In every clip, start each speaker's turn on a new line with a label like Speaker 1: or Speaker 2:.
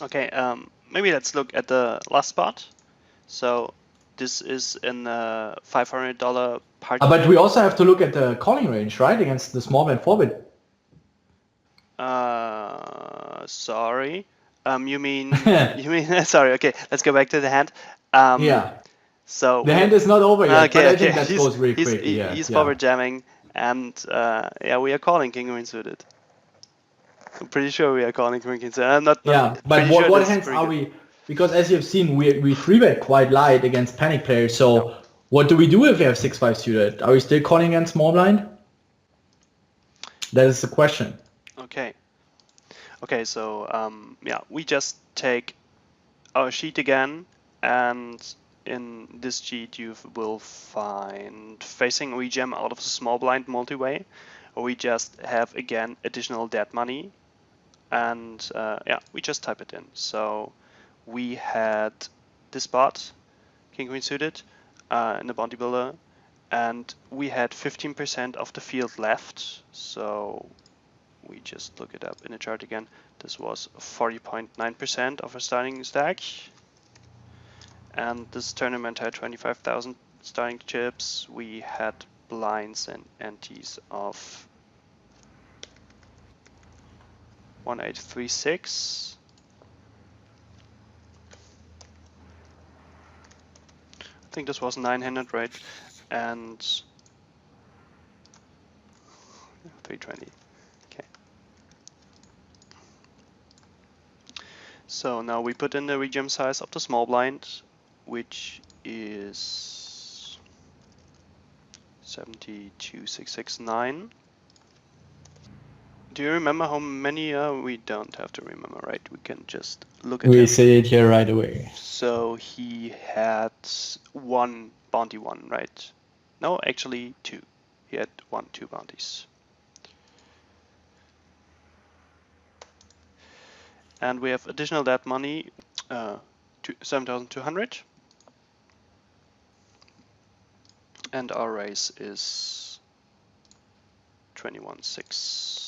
Speaker 1: Okay, maybe let's look at the last spot. So this is in a $500 party.
Speaker 2: But we also have to look at the calling range, right? Against the small blind 4-bet.
Speaker 1: Sorry. You mean sorry. Okay, let's go back to the hand.
Speaker 2: Yeah.
Speaker 1: So
Speaker 2: The hand is not over yet, but
Speaker 1: okay,
Speaker 2: I
Speaker 1: okay.
Speaker 2: think that goes really quick. Yeah,
Speaker 1: He's
Speaker 2: yeah.
Speaker 1: forward jamming, and yeah, we are calling king queen suited. I'm pretty sure we are calling king queen suited. I'm not
Speaker 2: Yeah, but
Speaker 1: pretty sure
Speaker 2: what
Speaker 1: this is
Speaker 2: hands
Speaker 1: pretty
Speaker 2: are
Speaker 1: good.
Speaker 2: we? Because as you've seen, we 3-bet quite light against panic players. So what do we do if we have 6-5 suited? Are we still calling against small blind? That is the question.
Speaker 1: Okay. Okay, so yeah, we just take our sheet again, and in this sheet you will find facing rejam out of the small blind multi-way, or we just have again additional dead money, and yeah, we just type it in. So we had this spot, king queen suited, in the bounty builder, and we had 15% of the field left. So we just look it up in the chart again. This was 40.9% of our starting stack. And this tournament had 25,000 starting chips. We had blinds and antes of 1836. I think this was 900, right? And 320. Okay. So now we put in the rejam size of the small blind, which is 72669. Do you remember how many? We don't have to remember, right? We can just look at
Speaker 2: We
Speaker 1: him.
Speaker 2: say it here right away.
Speaker 1: So he had one bounty one, right? No, actually two. He had two bounties. And we have additional dead money, 7,200. And our raise is 21.6.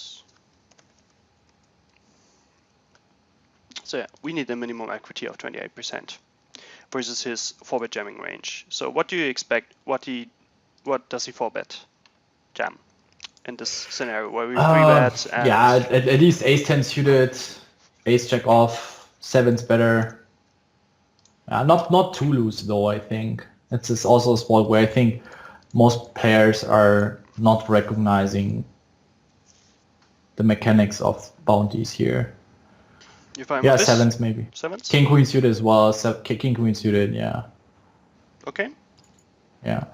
Speaker 1: So yeah, we need a minimum equity of 28% versus his 4-bet jamming range. So what do you expect? What does he 4-bet jam in this scenario where we 3-bet? And
Speaker 2: Yeah, at least ace-10 suited, ace-jack off, 7's better. Not too loose though, I think. It's just also a spot where I think most players are not recognizing the mechanics of bounties here.
Speaker 1: you find
Speaker 2: Yeah,
Speaker 1: with this?
Speaker 2: 7's maybe.
Speaker 1: 7s?
Speaker 2: King queen suited as well. King queen suited, yeah.
Speaker 1: Okay.
Speaker 2: Yeah.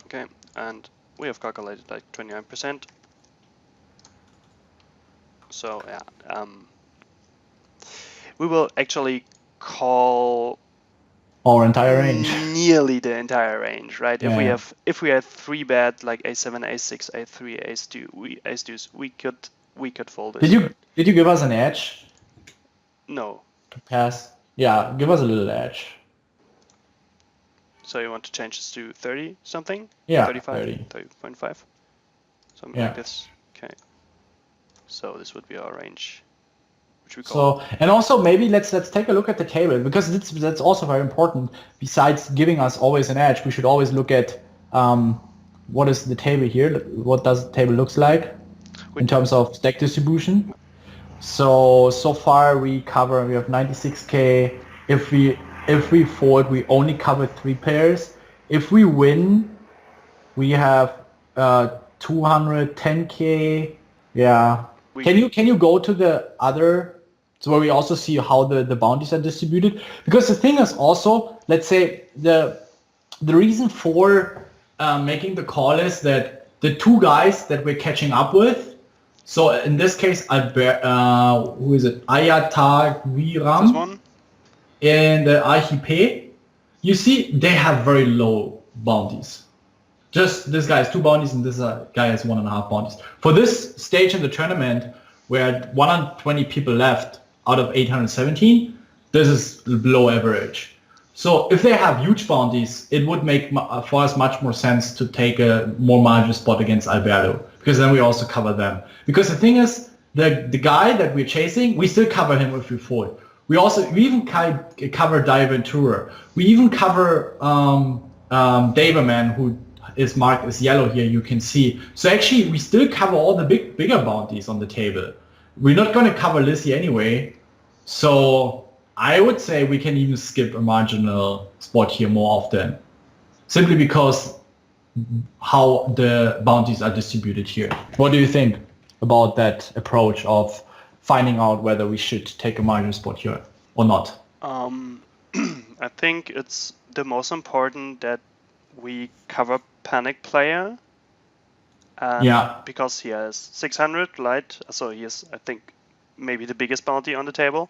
Speaker 1: Okay, and we have calculated like 29%. So yeah, we will actually call
Speaker 2: Our entire range.
Speaker 1: nearly the entire range, right?
Speaker 2: Yeah.
Speaker 1: If we had 3-bet like a7, a6, a3, ace2, ace deuce, we could fold this.
Speaker 2: Did you give us an edge
Speaker 1: No.
Speaker 2: to pass? Yeah, give us a little edge.
Speaker 1: So you want to change this to 30 something?
Speaker 2: Yeah,
Speaker 1: 35,
Speaker 2: 30.
Speaker 1: 30.5, something like this. Okay. So this would be our range, which we call.
Speaker 2: So, and also maybe let's take a look at the table, because that's also very important. Besides giving us always an edge, we should always look at what is the table here. What does the table looks like in terms of stack distribution? So far we have 96k. If we fold, we only cover 3 pairs. If we win, we have 210k. Yeah. Can you go to the other, so where we also see how the bounties are distributed? Because the thing is also, let's say the reason for making the call is that the 2 guys that we're catching up with. So in this case, who is it? Ayataviram.
Speaker 1: This one?
Speaker 2: And Archipe. You see, they have very low bounties. Just this guy has 2 bounties and this guy has 1.5 bounties. For this stage in the tournament, where 120 people left out of 817, this is below average. So if they have huge bounties, it would make for us much more sense to take a more marginal spot against Alberto, because then we also cover them. Because the thing is, the guy that we're chasing, we still cover him if we fold. We even cover Diaventura. We even cover Daverman, who is marked as yellow here, you can see. So actually, we still cover all the bigger bounties on the table. We're not going to cover Lizzie anyway. So I would say we can even skip a marginal spot here more often, simply because how the bounties are distributed here. What do you think about that approach of finding out whether we should take a marginal spot here or not?
Speaker 1: I think it's the most important that we cover panic player. And
Speaker 2: Yeah.
Speaker 1: because he has 600 light, so he is, I think, maybe the biggest bounty on the table,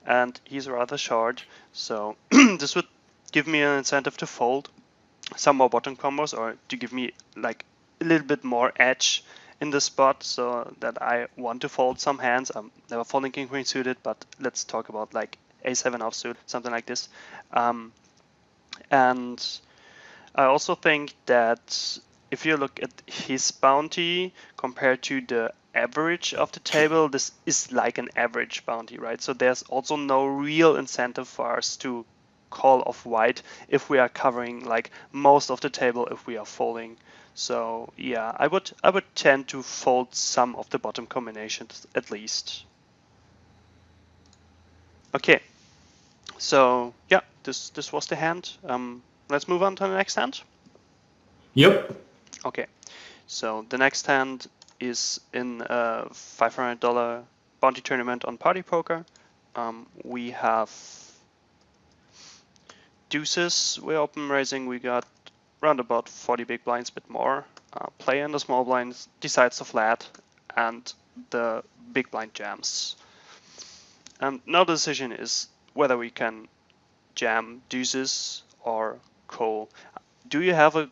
Speaker 1: and he's rather short. So this would give me an incentive to fold some more bottom combos, or to give me like a little bit more edge in the spot, so that I want to fold some hands. I'm never folding king queen suited, but let's talk about like a7 offsuit, something like this. And I also think that if you look at his bounty compared to the average of the table, this is like an average bounty, right? So there's also no real incentive for us to call off white if we are covering like most of the table if we are folding. So yeah, I would tend to fold some of the bottom combinations at least. Okay, so yeah, this was the hand. Let's move on to the next hand.
Speaker 2: Yep.
Speaker 1: Okay, so the next hand is in a $500 bounty tournament on Party Poker. We have deuces. We're open raising. We got around about 40 big blinds, bit more. Player in the small blinds decides to flat, and the big blind jams. And now the decision is whether we can jam deuces or call. Do you have a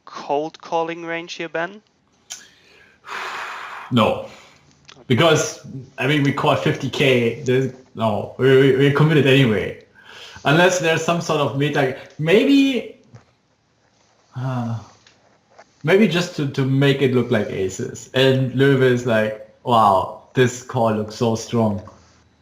Speaker 1: cold calling range here, Ben?
Speaker 2: No. Because, I mean, we caught 50k. No, we're committed anyway. Unless there's some sort of meta. Maybe just to make it look like aces. And Löwe is like, wow, this call looks so strong.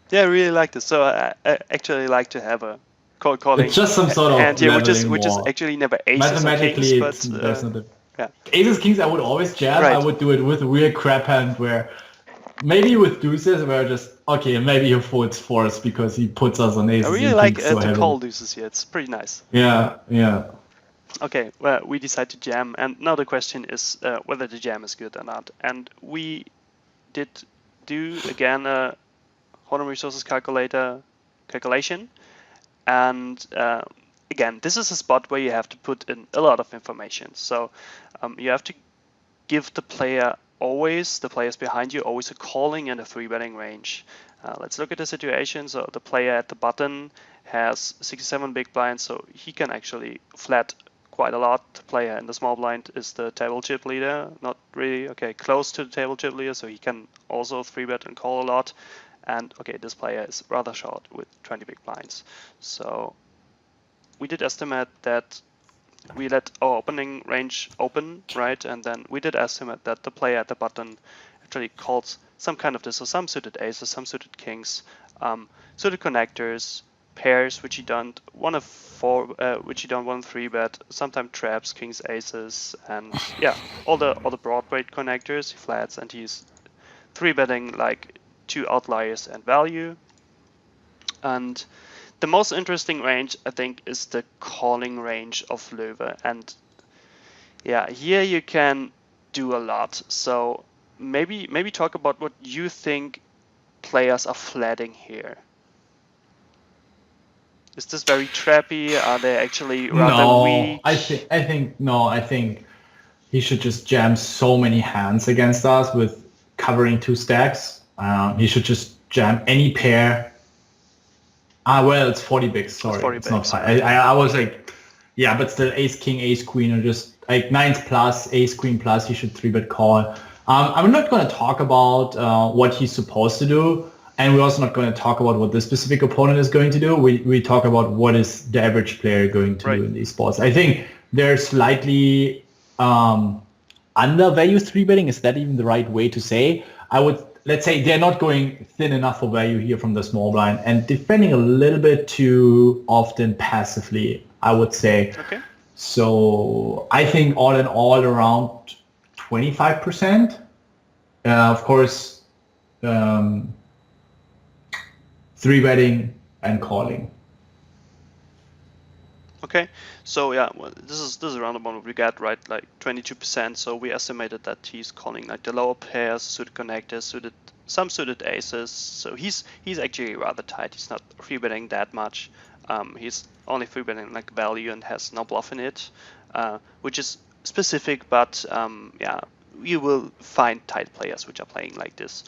Speaker 1: Yeah, I really like this. So I actually like to have a cold calling.
Speaker 2: It's just some sort of
Speaker 1: hand here, which is
Speaker 2: more.
Speaker 1: actually never aces or kings, but
Speaker 2: there's not
Speaker 1: yeah.
Speaker 2: Aces, kings, I would always jam.
Speaker 1: Right.
Speaker 2: I would do it with a real crap hand where maybe with deuces where just, okay, maybe he folds fours because he puts us on aces.
Speaker 1: I really like to call deuces here. It's pretty nice.
Speaker 2: Yeah.
Speaker 1: Okay, well, we decide to jam, and now the question is whether the jam is good or not. And we did do, again, a Hodem Resources calculation. And again, this is a spot where you have to put in a lot of information. So you have to give the players behind you, always a calling and a 3-betting range. Let's look at the situation. So the player at the button has 67 big blinds, so he can actually flat quite a lot. The player in the small blind is the table chip leader, not really, okay, close to the table chip leader, so he can also 3-bet and call a lot. And okay, this player is rather short with 20 big blinds. So we did estimate that we let our opening range open, right? And then we did estimate that the player at the button actually calls some kind of this, so some suited aces, some suited kings, suited connectors, pairs which you don't want to 3-bet, sometimes traps, kings, aces, and yeah, all the broad weight connectors he flats, and he's 3-betting like 2 outliers and value. And the most interesting range, I think, is the calling range of Löwe. And yeah, here you can do a lot. So maybe talk about what you think players are flatting here. Is this very trappy? Are they actually rather weak?
Speaker 2: I think he should just jam so many hands against us with covering 2 stacks. He should just jam any pair. Well, it's 40 bigs. Sorry, it's not 5. I was like, yeah, but still ace king, ace queen, or just like 9s plus, ace queen plus. He should 3-bet call. I'm not going to talk about what he's supposed to do, and we're also not going to talk about what this specific opponent is going to do. We talk about what is the average player going to do in these spots. I think they're slightly undervalued 3-betting. Is that even the right way to say? let's say they're not going thin enough for value here from the small blind and defending a little bit too often passively, I would say.
Speaker 1: Okay.
Speaker 2: So I think all in all around 25%. Of course, 3-betting and calling.
Speaker 1: Okay, so yeah, well, this is around about what we get, right? Like 22%. So we estimated that he's calling like the lower pairs, suited connectors, some suited aces. So he's actually rather tight. He's not free betting that much. He's only free betting like value and has no bluff in it, which is specific. But yeah, you will find tight players which are playing like this.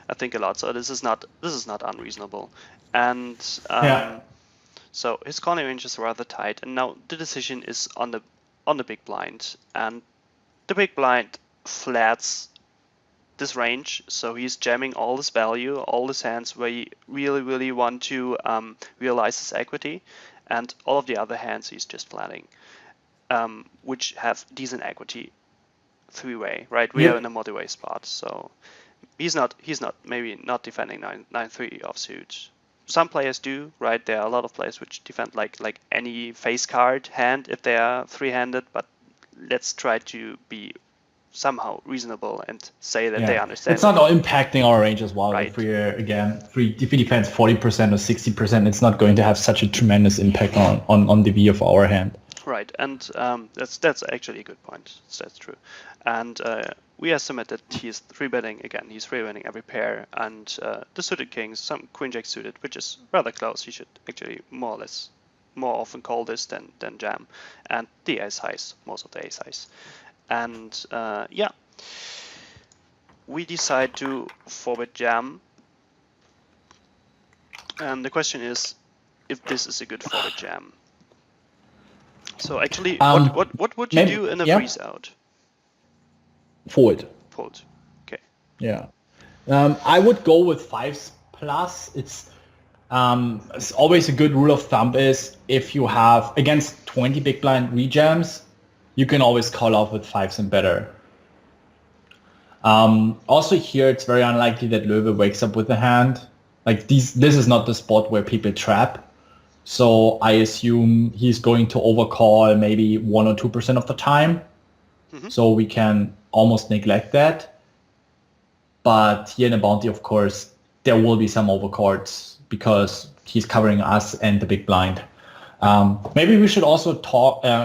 Speaker 1: I think a lot. So this is not unreasonable. And
Speaker 2: Yeah.
Speaker 1: so his calling range is rather tight, and now the decision is on the big blind, and the big blind flats this range, so he's jamming all his value, all his hands where he really want to realize his equity, and all of the other hands he's just flatting, which have decent equity three-way, right? We are in a multi-way spot, so he's not maybe not defending 9-3 offsuit. Some players do, right? There are a lot of players which defend like any face card hand if they are three-handed, but let's try to be somehow reasonable and say that they understand.
Speaker 2: It's not impacting our range as well.
Speaker 1: Right.
Speaker 2: If he defends 40% or 60%, it's not going to have such a tremendous impact on the V of our hand.
Speaker 1: Right, and that's actually a good point. That's true. And we estimate that he's three betting again. He's three betting every pair, and the suited kings, some queen jack suited, which is rather close. He should actually more often call this than jam, and the ace highs, most of the ace highs, and yeah, we decide to forward jam, and the question is if this is a good forward jam. So actually, what would you do in a freeze out?
Speaker 2: Fold.
Speaker 1: Fold. Okay.
Speaker 2: Yeah. I would go with 5s plus. It's always a good rule of thumb is if you have against 20 big blind rejams, you can always call off with 5s and better. Also here, it's very unlikely that Löwe wakes up with a hand. Like this is not the spot where people trap. So I assume he's going to overcall maybe 1 or 2% of the time. Mm-hmm. So we can almost neglect that. But here in a bounty, of course, there will be some overcalls because he's covering us and the big blind. Maybe we should also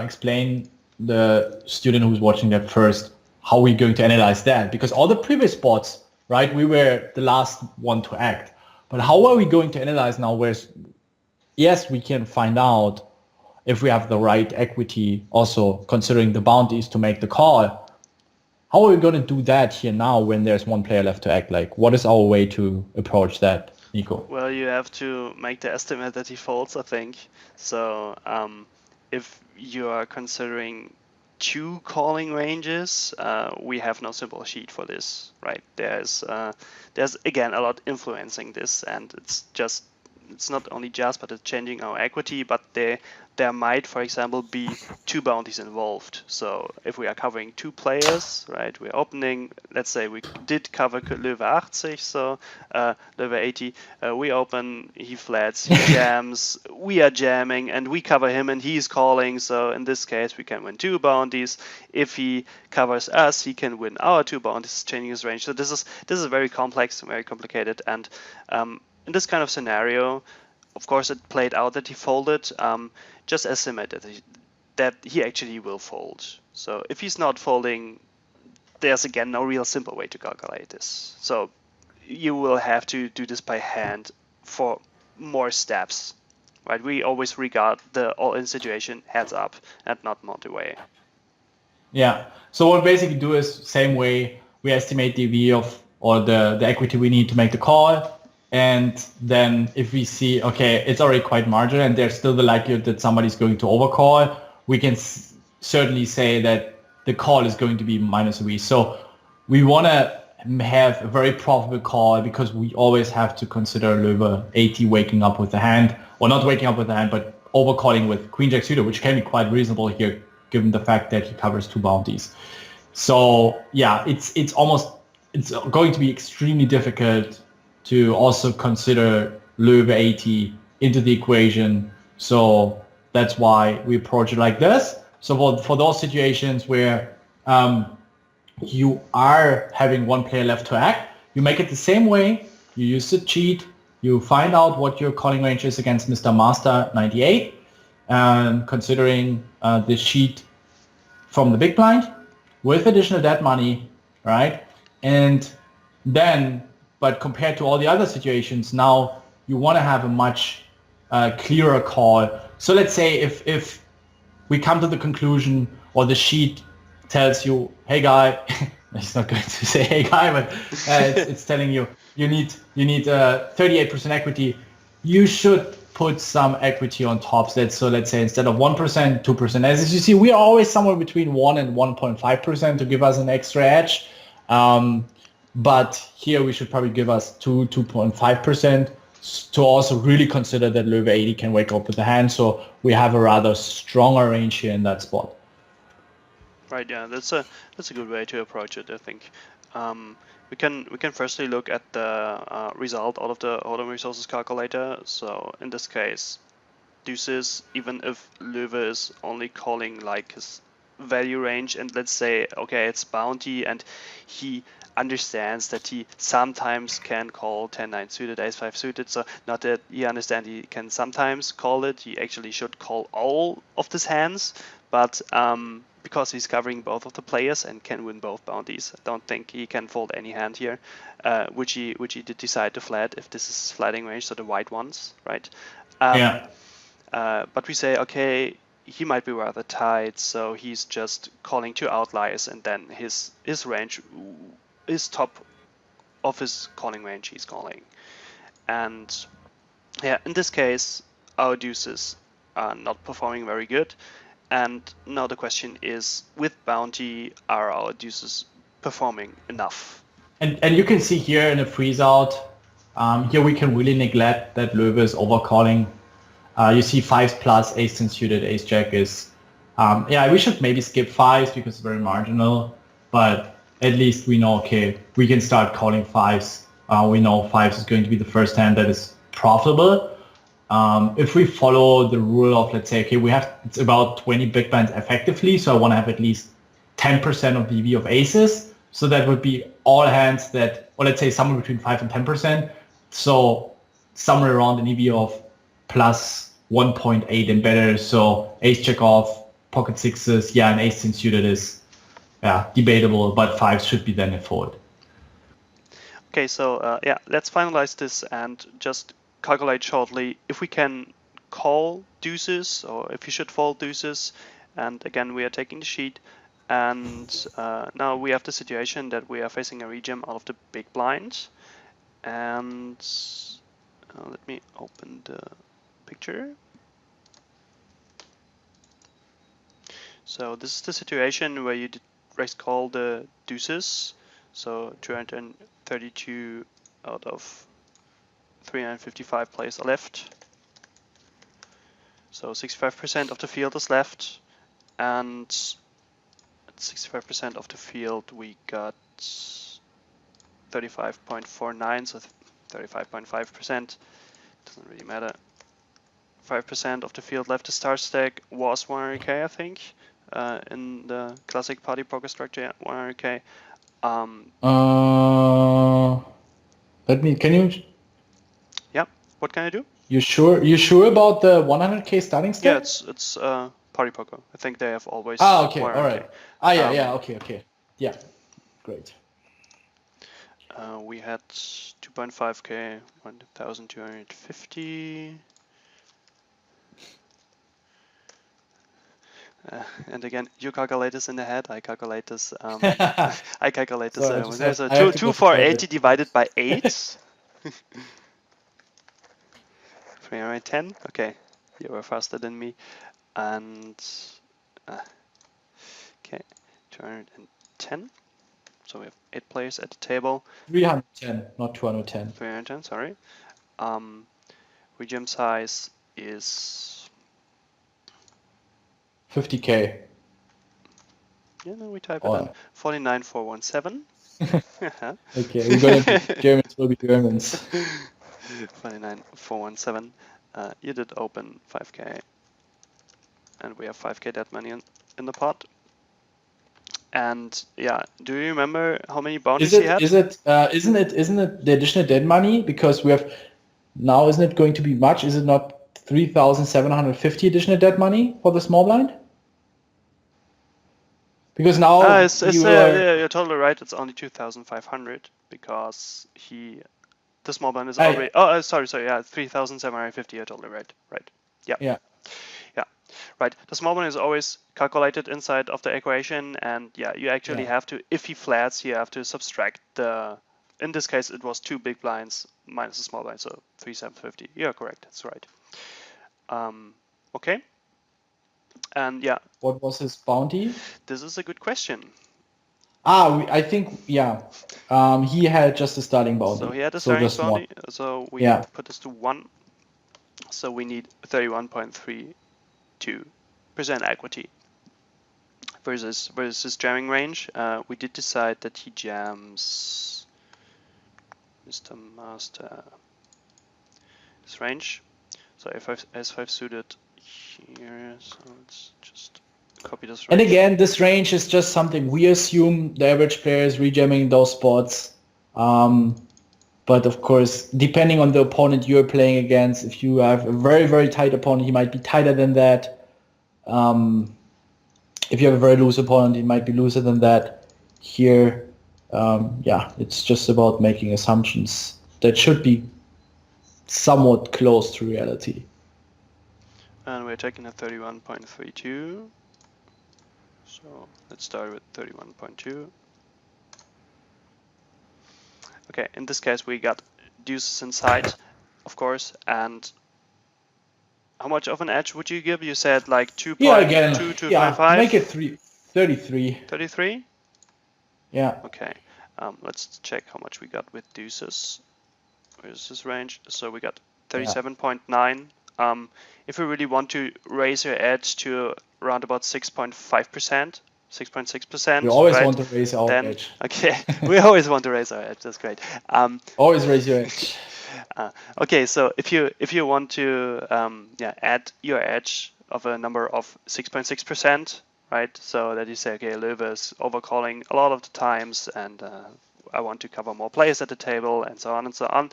Speaker 2: explain the student who's watching that first, how we're going to analyze that. Because all the previous spots, right, we were the last one to act. But how are we going to analyze now? Yes, we can find out if we have the right equity, also considering the bounties to make the call. How are we going to do that here now when there's one player left to act? Like, what is our way to approach that, Nico?
Speaker 1: Well, you have to make the estimate that he folds, I think. So if you are considering two calling ranges, we have no simple sheet for this, right? There's again a lot influencing this, and it's not only just, but it's changing our equity, but there might, for example, be two bounties involved. So if we are covering two players, right, we're opening, let's say we did cover Löwe 80, so Löwe 80, we open, he flats, he jams, we are jamming, and we cover him and he's calling. So in this case, we can win two bounties. If he covers us, he can win our two bounties, changing his range. So this is very complex, very complicated, and in this kind of scenario, of course, it played out that he folded. Just estimate that he actually will fold. So if he's not folding, there's again no real simple way to calculate this. So you will have to do this by hand for more steps, right? We always regard the all-in situation heads up and not multi-way.
Speaker 2: Yeah. So what we basically do is same way we estimate the V of or the equity we need to make the call. And then if we see, okay, it's already quite marginal and there's still the likelihood that somebody's going to overcall, we can certainly say that the call is going to be minus a V. So we want to have a very profitable call because we always have to consider Löwe 80 waking up with the hand, or not waking up with the hand, but overcalling with Queen Jack suited, which can be quite reasonable here given the fact that he covers two bounties. So yeah, it's almost it's going to be extremely difficult to also consider Löwe 80 into the equation. So that's why we approach it like this. So for those situations where you are having one player left to act, you make it the same way. You use the cheat. You find out what your calling range is against Mr. Master 98, and considering the sheet from the big blind with additional dead money, right? And then, but compared to all the other situations, now you want to have a much clearer call. So let's say if we come to the conclusion, or the sheet tells you, hey guy, it's not going to say hey guy, but it's telling you you need 38% equity. You should put some equity on top. So let's say instead of 1%, 2%. As you see, we are always somewhere between 1 and 1.5% to give us an extra edge. But here we should probably give us 2.5% to also really consider that Löwe 80 can wake up with the hand. So we have a rather stronger range here in that spot.
Speaker 1: Right. Yeah, that's a good way to approach it, I think. We can firstly look at the result out of the autumn resources calculator. So in this case, deuces, even if Löwe is only calling like his value range, and let's say, okay, it's bounty, and he understands that he sometimes can call 10-9 suited, ace-5 suited. So not that he understands he can sometimes call it, he actually should call all of his hands, but because he's covering both of the players and can win both bounties, I don't think he can fold any hand here, which he did decide to flat if this is flatting range, so the white ones, right?
Speaker 2: Yeah.
Speaker 1: But we say, okay, he might be rather tight, so he's just calling two outliers, and then his range is top of his calling range he's calling. And yeah, in this case, our deuces are not performing very good. And now the question is, with bounty, are our deuces performing enough?
Speaker 2: And you can see here in a freeze out, here we can really neglect that Löwe is overcalling. You see 5s plus, ace 10 suited, ace jack is, yeah, we should maybe skip 5s because it's very marginal, but at least we know, okay, we can start calling 5s. We know 5s is going to be the first hand that is profitable. If we follow the rule of, let's say, okay, it's about 20 big blinds effectively, so I want to have at least 10% of the EV of aces. So that would be all hands that, or let's say somewhere between 5 and 10%. So somewhere around an EV of plus 1.8 and better. So ace check off, pocket sixes, yeah, and ace 10 suited is, yeah, debatable, but 5s should be then a fold.
Speaker 1: Okay, so yeah, let's finalize this and just calculate shortly if we can call deuces or if you should fold deuces. And again, we are taking the sheet, and now we have the situation that we are facing a rejam out of the big blind. And let me open the picture. So this is the situation where you raise call the deuces. So 232 out of 355 players are left. So 65% of the field is left, and at 65% of the field we got 35.49, so 35.5%. Doesn't really matter. 5% of the field left. The start stack was 100k, I think, in the classic party poker structure. Yeah, 100k.
Speaker 2: Can you?
Speaker 1: Yeah. What can I do?
Speaker 2: You sure about the 100k starting stack?
Speaker 1: Yeah, it's party poker. I think they have always.
Speaker 2: Okay,
Speaker 1: 100k.
Speaker 2: all right. Yeah, okay. Yeah, great.
Speaker 1: We had 2.5k, 1,250. And again, you calculate this in the head. I calculate this. I calculate this.
Speaker 2: So
Speaker 1: There's a
Speaker 2: I have to
Speaker 1: 2
Speaker 2: go to
Speaker 1: 480
Speaker 2: toilet.
Speaker 1: divided by 8. 310. Okay, you were faster than me. And okay, 210. So we have 8 players at the table.
Speaker 2: 310, not 210.
Speaker 1: 310. Sorry. Rejam size is
Speaker 2: 50k.
Speaker 1: Yeah, no, we type it in. 49,417.
Speaker 2: Okay, we're gonna be Germans. Will be Germans.
Speaker 1: 29417. You did open 5k, and we have 5k dead money in the pot. And yeah, do you remember how many bounties he had?
Speaker 2: Isn't it the additional dead money, because we have now, isn't it going to be much? Is it not 3,750 additional dead money for the small blind? Because now you are,
Speaker 1: Yeah, you're totally right. It's only 2,500 because the small blind is already. Sorry, yeah, 3,750. You're totally right. Right. Yeah.
Speaker 2: yeah.
Speaker 1: Yeah. Right. The small blind is always calculated inside of the equation, and yeah, you actually have to, if he flats, you have to subtract the. In this case, it was 2 big blinds minus the small blind, so 3,750. You're correct. That's right. Okay. And yeah.
Speaker 2: What was his bounty?
Speaker 1: This is a good question.
Speaker 2: I think, yeah. He had just a starting bounty.
Speaker 1: So he had a starting bounty. So we put this to 1. So we need 31.32% equity. Versus jamming range, we did decide that he jams Mr. Master this range. So if S5 suited here, so let's just copy this range.
Speaker 2: And again, this range is just something we assume the average player is rejamming those spots. But of course, depending on the opponent you're playing against, if you have a very, very tight opponent, he might be tighter than that. If you have a very loose opponent, he might be looser than that. Here, yeah, it's just about making assumptions that should be somewhat close to reality.
Speaker 1: And we're taking a 31.32. So let's start with 31.2. Okay, in this case we got deuces inside, of course, and how much of an edge would you give? You said like 2.2255?
Speaker 2: Make it 33.
Speaker 1: 33?
Speaker 2: Yeah.
Speaker 1: Okay, let's check how much we got with deuces. Where's this range? So we got 37.9. If we really want to raise your edge to around about 6.5%, 6.6%.
Speaker 2: We always want to raise our edge.
Speaker 1: Okay, we always want to raise our edge. That's great.
Speaker 2: Always raise your edge.
Speaker 1: Okay, so if you want to add your edge of a number of 6.6%, right? So that you say, okay, Löwe is overcalling a lot of the times, and I want to cover more players at the table, and so on and so on.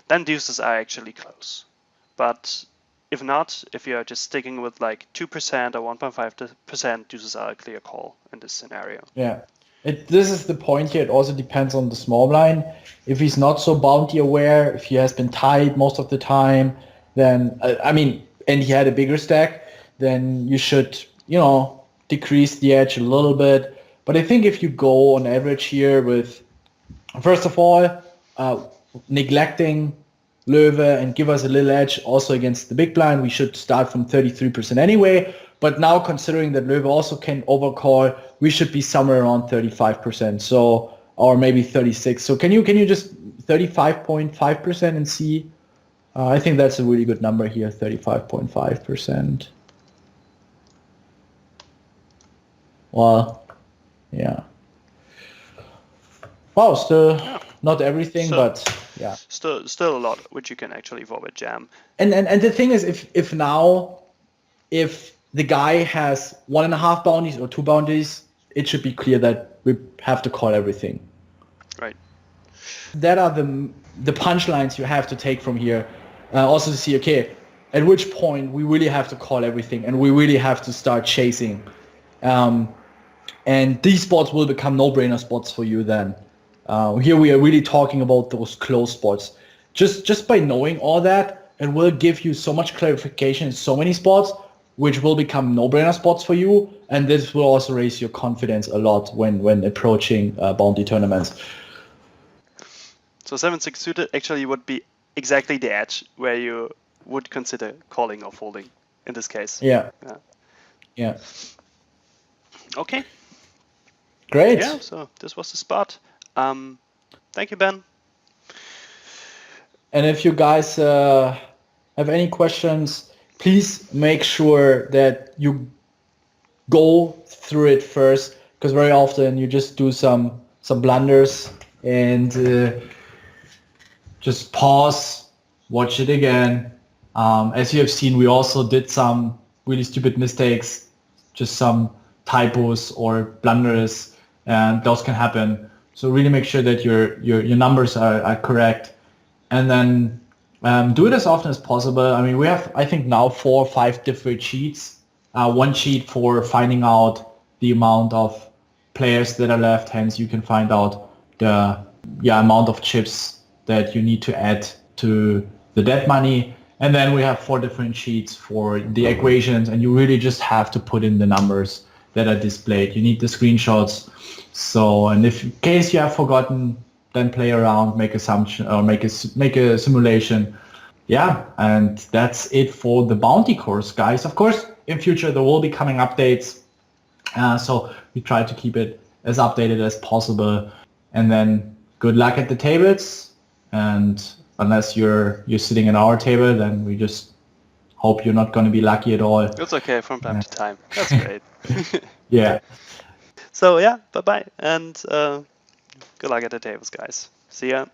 Speaker 1: Then deuces are actually close. But if not, if you're just sticking with like 2% or 1.5%, deuces are a clear call in this scenario.
Speaker 2: Yeah. This is the point here. It also depends on the small blind. If he's not so bounty aware, if he has been tied most of the time, then, and he had a bigger stack, then you should, decrease the edge a little bit. But I think if you go on average here with, first of all, neglecting Löwe and give us a little edge also against the big blind, we should start from 33% anyway. But now considering that Löwe also can overcall, we should be somewhere around 35%. So, or maybe 36. So can you just 35.5% and see? I think that's a really good number here, 35.5%. Well, yeah. Wow, still not everything, but yeah.
Speaker 1: Still a lot which you can actually forward jam.
Speaker 2: And the thing is, if the guy has 1.5 bounties or 2 bounties, it should be clear that we have to call everything.
Speaker 1: Right.
Speaker 2: That are the punchlines you have to take from here. Also to see, okay, at which point we really have to call everything and we really have to start chasing. And these spots will become no-brainer spots for you then. Here we are really talking about those close spots. Just by knowing all that, it will give you so much clarification in so many spots, which will become no-brainer spots for you, and this will also raise your confidence a lot when approaching bounty tournaments.
Speaker 1: So 7-6 suited actually would be exactly the edge where you would consider calling or folding in this case.
Speaker 2: Yeah.
Speaker 1: Okay.
Speaker 2: Great.
Speaker 1: Yeah, so this was the spot. Thank you, Ben.
Speaker 2: And if you guys have any questions, please make sure that you go through it first, because very often you just do some some blunders, and just pause, watch it again. As you have seen, we also did some really stupid mistakes, just some typos or blunders, and those can happen. So really make sure that your numbers are correct, and then do it as often as possible. I mean, we have, I think now 4 or 5 different sheets. One sheet for finding out the amount of players that are left, hence you can find out the amount of chips that you need to add to the dead money. And then we have 4 different sheets for the equations, and you really just have to put in the numbers that are displayed. You need the screenshots. So, and if in case you have forgotten, then play around, make assumption or make a simulation. Yeah, and that's it for the bounty course, guys. Of course, in future there will be coming updates, so we try to keep it as updated as possible. And then good luck at the tables, and unless you're sitting at our table, then we just hope you're not going to be lucky at all.
Speaker 1: It's okay from time to time. That's great.
Speaker 2: Yeah.
Speaker 1: So yeah, bye bye, and good luck at the tables, guys. See ya.